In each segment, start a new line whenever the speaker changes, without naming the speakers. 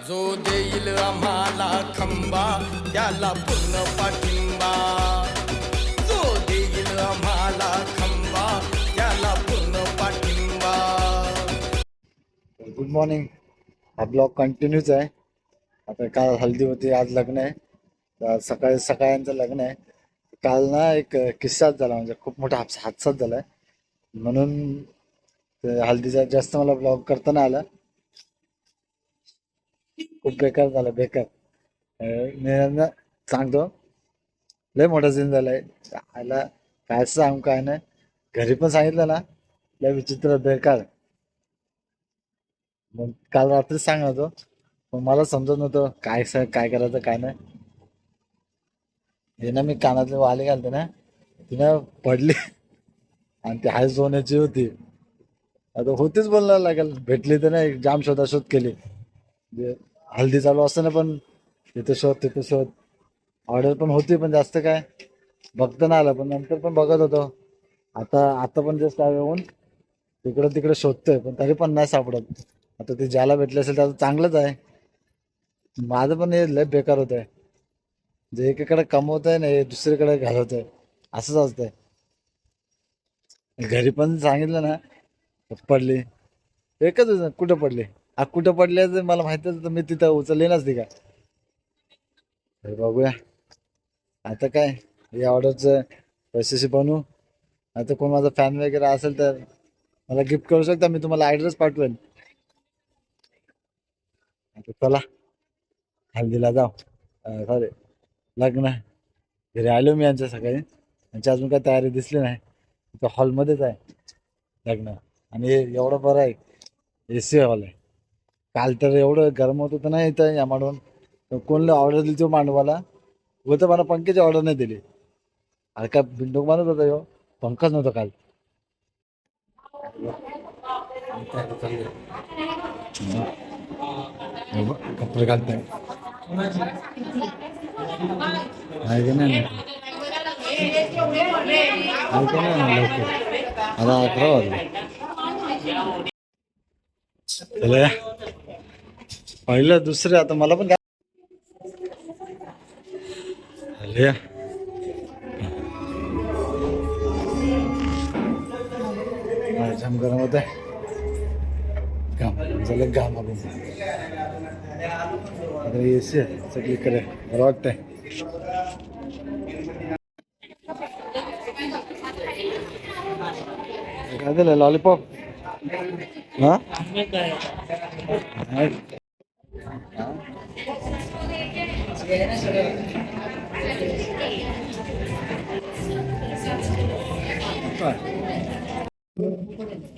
जो देईल आम्हाला खंबा त्याला पूर्ण पाठिंबा, जो देईल आम्हाला खंबा त्याला पूर्ण पाठिंबा.
Good morning. हा ब्लॉग कंटिन्यूच आहे. आता काल हल्दी होती, आज लग्न आहे. तर सकाळी सकाळ्यांचं लग्न आहे. काल ना एक किस्साच झाला, म्हणजे खूप मोठा हादसाच झाला आहे. म्हणून ते हल्दीचा जास्त मला ब्लॉग करता नाही आला. खूप बेकार झाला, बेकार. मी ना सांगतो, लय मोठा सीन झालाय. आला काय सांग काय नाही, घरी पण सांगितलं ना, लय विचित्र बेकार. मग काल रात्री सांगत होतो, पण मला समजत नव्हतं काय करायचं काय नाही. हे ना मी कानातले वाले घालते ना, तिनं पडली आणि ती हाय सोन्याची होती. आता होतीच बोलायला लागेल, भेटली तर नाही, जाम शोधाशोध केली. म्हणजे हल्दी चालू असताना पण तिथे शोध तिथे शोध. ऑर्डर पण होती, पण जास्त काय बघता नाही आलं. पण नंतर पण बघत होतो. आता पण जस्ट येऊन तिकडं तिकडे शोधतोय, पण तरी पण नाही सापडत. आता ते ज्याला भेटले असेल त्याचं चांगलंच आहे. माझं पण हे लय बेकार होत आहे. जे एकीकडे कमवत आहे ना, हे दुसरीकडे घालवत आहे. असंच असतंय. घरी पण सांगितलं ना, पडली एकच कुठं पडली. कुठं पडल्याचं मला माहितीच होतं, मी तिथं उचलली नसती का. बघूया आता काय, या ऑर्डरचं पैशाशी बनवू. आता कोण माझा फॅन वगैरे असेल तर मला गिफ्ट करू शकता, मी तुम्हाला ॲड्रेस पाठवेन. आता चला हल्दीला जाऊ. सॉरी, लग्न. घरी आलो मी यांच्या सकाळी, यांची अजून काही तयारी दिसली नाही. इथं हॉलमध्येच आहे लग्न. आणि हे एवढं बरं आहे, AC हॉल आहे. काल तर एवढं गरम होत होतं ना इथं या मांडवून. कोणला ऑर्डर दिली तो मांडवाला, होतं मला पंख्याची ऑर्डर नाही दिली. अरे काय बिंडोक मारत होता ह्यो, पंखाच नव्हता काल. कपडे घालताय आहे का नाही, लवकर. आता 11 वाजले. चला या, पहिलं दुसरं आता मला पण या. जाम गरम होत आहे, घाम झालं घाम आलं. आता AC आहे सगळीकडे, बरं वाटतंय. काय दिलं लॉलीपॉप? हा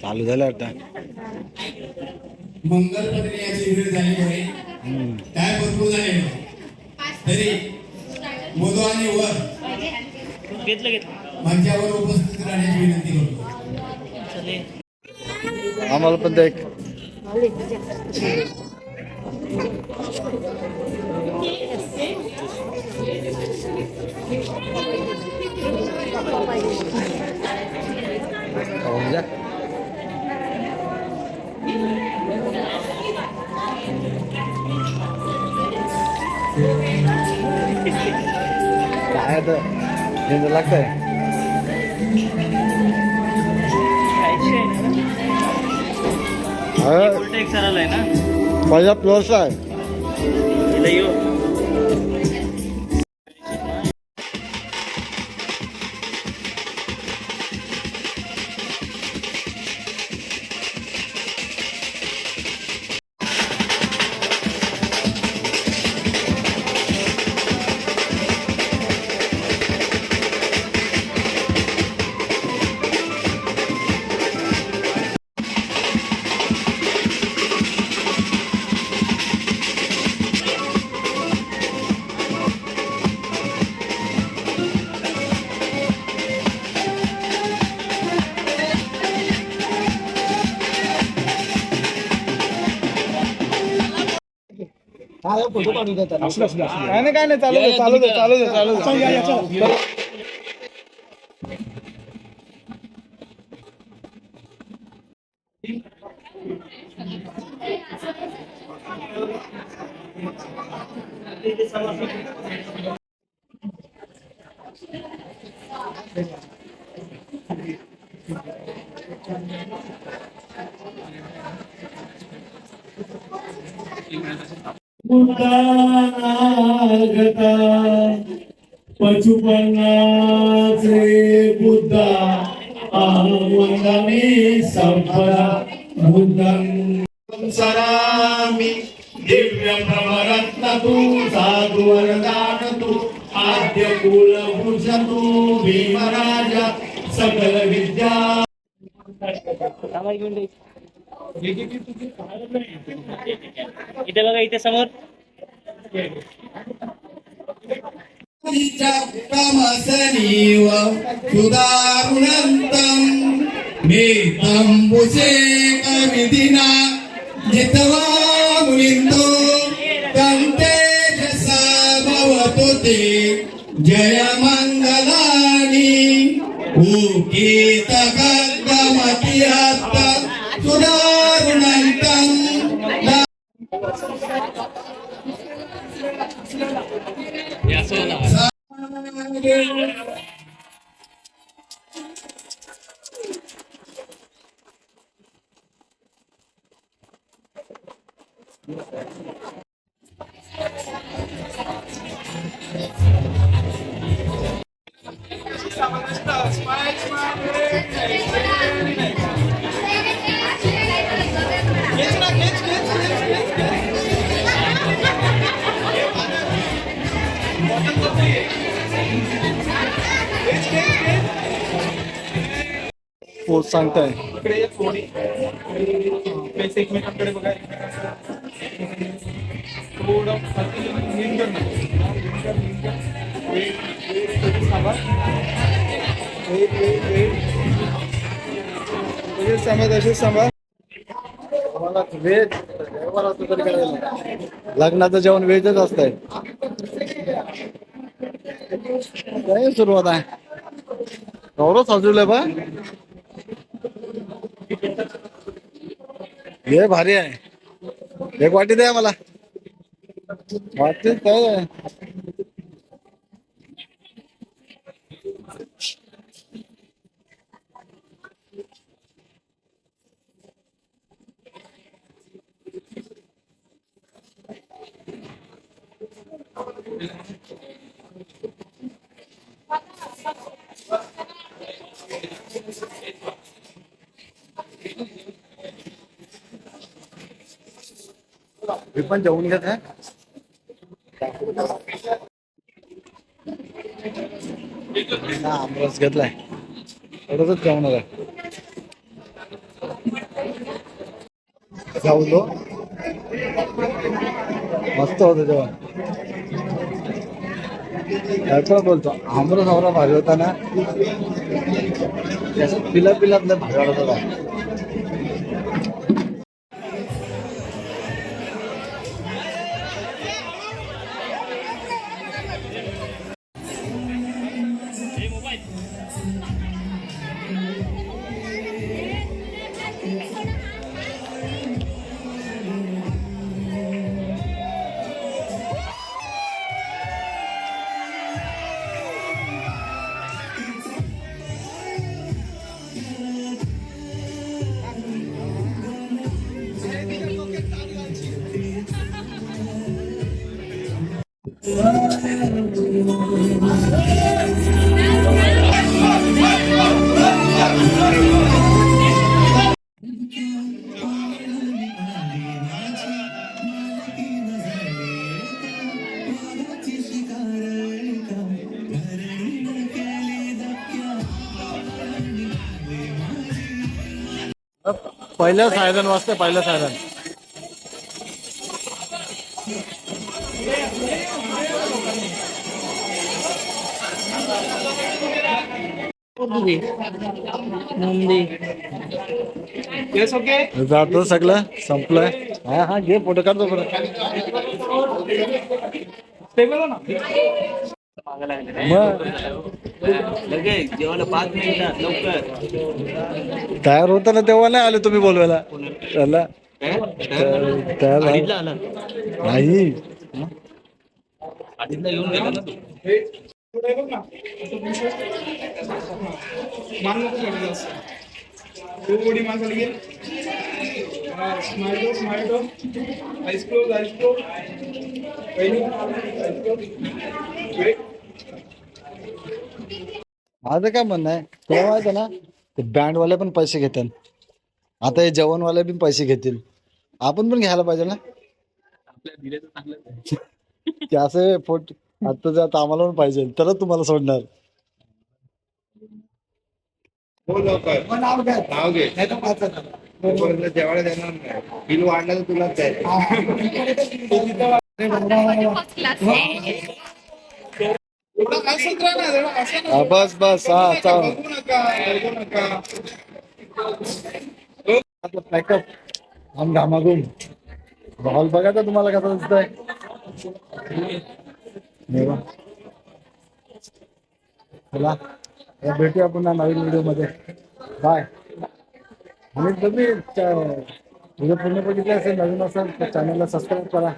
चालू झालं आता.
मंगल पत्नी याची वेळ झालेली आहे. काय भरपूर झाले तरी वधू आणि वर मंचावर उपस्थित राहण्याची विनंती करतो.
आम्हाला पण ते काय आता लागतंय. माझा प्लस आहे. फोटो काढू देतात. काय नाही चालू दे चालू दे चालू दे चालू दे.
बुद्धागता पशुपन्नाचे बुद्धा वंदने संपदा बुद्धं सरामि दिव्य प्रवरत्न तू साधु वरदान तू आद्य कुलभूषण तू भीमराजा सकल विद्या
इथे बघा, इथे समोर
कमसनीव सुदारुणन्तं नेतंबुषे कविदिना जितवा मुनिन्दो कंतेजसा भवतु ते जय मंगलानि उकीतकगमतिहत्त सुदारुणन्तं
पोच सांगताय
एकमेकांकडे बघा. थोडं
आम्हाला व्हेज लग्नाचं जेवण व्हेजच असतंय. काय सुरुवात आहे, एवढं सजवलंय बा. हे भारी आहे. एक वाटी द्या मला. वाटी काय आहे? मी पण जेवून घेत आहे. आमरस घेतलाय, एवढंच जेवणार आहे. जेवलो, मस्त होतं जेवण. काय पण बोलतो, आमरस आवरा भारी होता ना. पिला पिलात भारी वाटत होता. पहिलं सायरन वाजतं, पहिलं सायरन. जातो सगळं संपलंय. हा हा घे फोटो काढतो बरं.
लगेच जेवायला 5 मिनिटात लवकर
तयार होतं ना तेव्हा नाही आले तुम्ही बोलवायला. चला त्याला
अडीचला आला
नाही
अडीचला येऊन गेला ना तू
पुढे बघ ना मान नको लागलं असं. तू उडी मागायला घे. स्माइल डो आईस क्लोज पहिली आईस क्लोज. पुढे
माझं काय म्हणणं आहे तुला माहिती आहे ना ते बँडवाले पण पैसे घेतात आता हे जेवणवाले पण पैसे घेतील आपण पण घ्यायला पाहिजे ना
आपल्या दिले तर चांगलं
की असे फोट आता जर आता आम्हाला पण पाहिजे तरच तुम्हाला सोडणार
हो लवकर नाव घे तोपर्यंत जेवायला देणार नाही बिल वाढलं तर तुलाच
एवढं असंच राहणार एवढं असं
हा, बस बस हा चाल
बघू नका
पॅकअप हम घामाघूम हॉल बघायचा तुम्हाला कसा दिसतोय हे बघ. चला भेटूया पुन्हा नवीन व्हिडिओ मध्ये बाय आणि तुम्ही व्हिडिओ पूर्ण बघितले असेल नवीन असेल तर चॅनलला सबस्क्राईब करा